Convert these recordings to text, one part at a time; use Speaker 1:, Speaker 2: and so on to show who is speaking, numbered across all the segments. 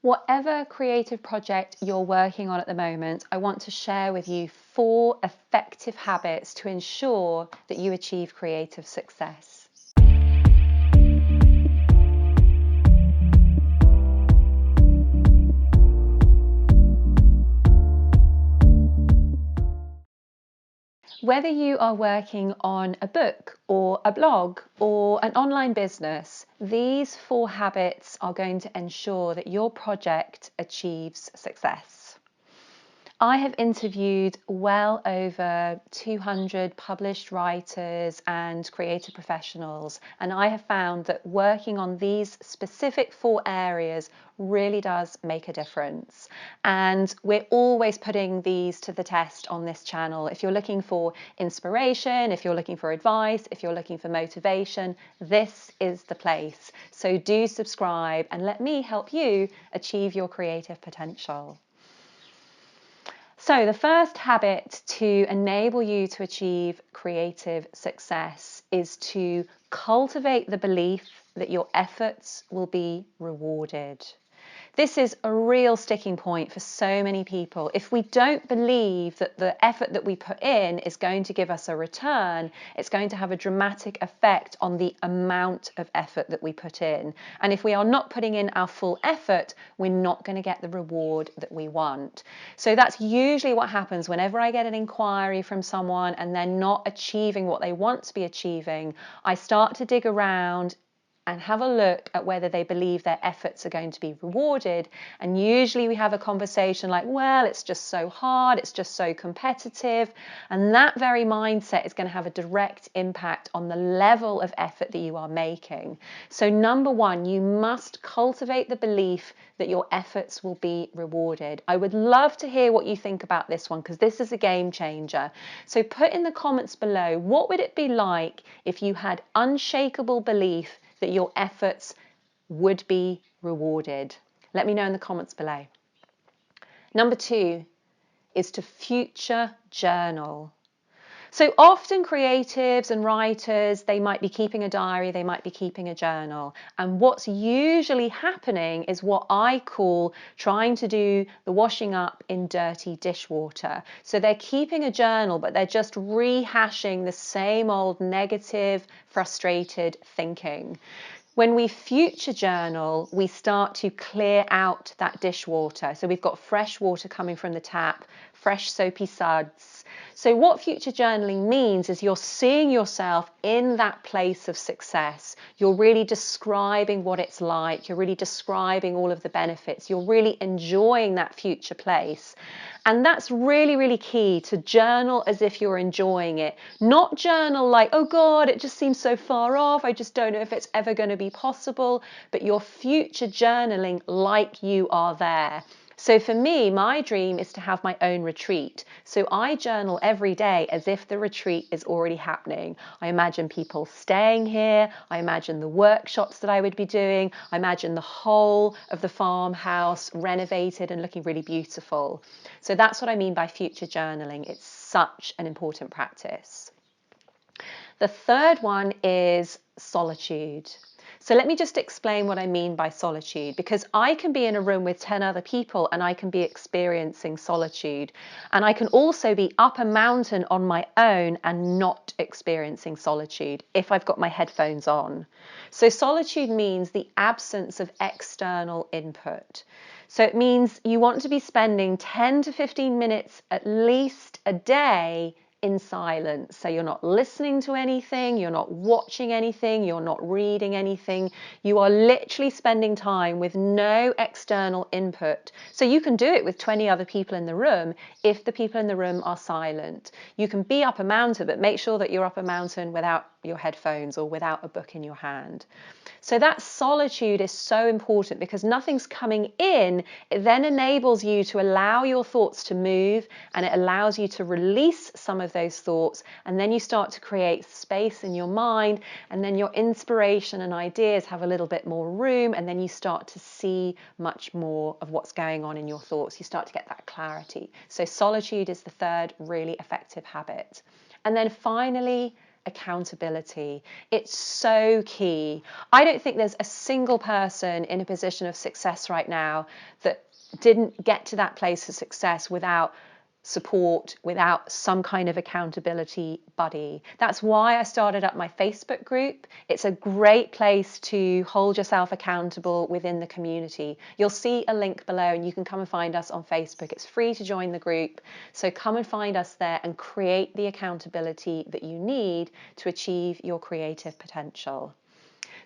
Speaker 1: Whatever creative project you're working on at the moment, I want to share with you 4 effective habits to ensure that you achieve creative success. Whether you are working on a book or a blog or an online business, these 4 habits are going to ensure that your project achieves success. I have interviewed well over 200 published writers and creative professionals, and I have found that working on these specific 4 areas really does make a difference. And we're always putting these to the test on this channel. If you're looking for inspiration, if you're looking for advice, if you're looking for motivation, this is the place. So do subscribe and let me help you achieve your creative potential. So the first habit to enable you to achieve creative success is to cultivate the belief that your efforts will be rewarded. This is a real sticking point for so many people. If we don't believe that the effort that we put in is going to give us a return, it's going to have a dramatic effect on the amount of effort that we put in. And if we are not putting in our full effort, we're not going to get the reward that we want. So that's usually what happens whenever I get an inquiry from someone and they're not achieving what they want to be achieving. I start to dig around and have a look at whether they believe their efforts are going to be rewarded. And usually we have a conversation like, well, it's just so hard, it's just so competitive. And that very mindset is going to have a direct impact on the level of effort that you are making. So number 1, you must cultivate the belief that your efforts will be rewarded. I would love to hear what you think about this one, because this is a game changer. So put in the comments below, what would it be like if you had unshakable belief that your efforts would be rewarded? Let me know in the comments below. Number 2 is to future journal. So often creatives and writers, they might be keeping a diary, they might be keeping a journal. And what's usually happening is what I call trying to do the washing up in dirty dishwater. So they're keeping a journal, but they're just rehashing the same old negative, frustrated thinking. When we future journal, we start to clear out that dishwater. So we've got fresh water coming from the tap, fresh soapy suds. So what future journaling means is you're seeing yourself in that place of success. You're really describing what it's like. You're really describing all of the benefits. You're really enjoying that future place. And that's really, really key, to journal as if you're enjoying it. Not journal like, oh God, it just seems so far off, I just don't know if it's ever going to be possible. But you're future journaling like you are there. So for me, my dream is to have my own retreat. So I journal every day as if the retreat is already happening. I imagine people staying here. I imagine the workshops that I would be doing. I imagine the whole of the farmhouse renovated and looking really beautiful. So that's what I mean by future journaling. It's such an important practice. The third one is solitude. So let me just explain what I mean by solitude, because I can be in a room with 10 other people and I can be experiencing solitude. And I can also be up a mountain on my own and not experiencing solitude if I've got my headphones on. So solitude means the absence of external input. So it means you want to be spending 10 to 15 minutes at least a day in silence. So you're not listening to anything, you're not watching anything, you're not reading anything. You are literally spending time with no external input. So you can do it with 20 other people in the room if the people in the room are silent. You can be up a mountain, but make sure that you're up a mountain without your headphones or without a book in your hand. So that solitude is so important, because nothing's coming in. It then enables you to allow your thoughts to move, and it allows you to release some of those thoughts, and then you start to create space in your mind, and then your inspiration and ideas have a little bit more room, and then you start to see much more of what's going on in your thoughts. You start to get that clarity. So solitude is the third really effective habit. And then finally, accountability. It's so key. I don't think there's a single person in a position of success right now that didn't get to that place of success without support, without some kind of accountability buddy. That's why I started up my Facebook group. It's a great place to hold yourself accountable within the community. You'll see a link below and you can come and find us on Facebook. It's free to join the group. So come and find us there and create the accountability that you need to achieve your creative potential.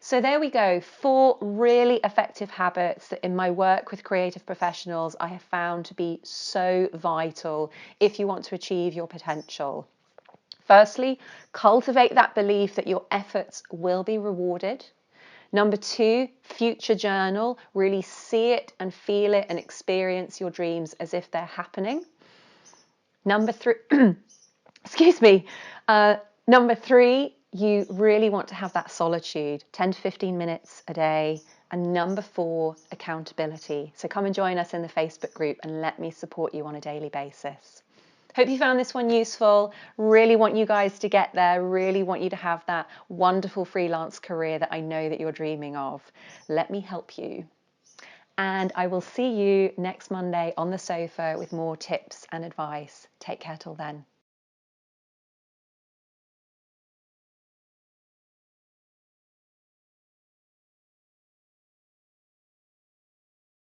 Speaker 1: So there we go, 4 really effective habits that in my work with creative professionals I have found to be so vital if you want to achieve your potential. Firstly, cultivate that belief that your efforts will be rewarded. Number 2, future journal, really see it and feel it and experience your dreams as if they're happening. Number 3, excuse me, number 3, you really want to have that solitude, 10 to 15 minutes a day. And number 4, accountability. So come and join us in the Facebook group and let me support you on a daily basis. Hope you found this one useful. Really want you guys to get there. Really want you to have that wonderful freelance career that I know that you're dreaming of. Let me help you. And I will see you next Monday on the sofa with more tips and advice. Take care till then.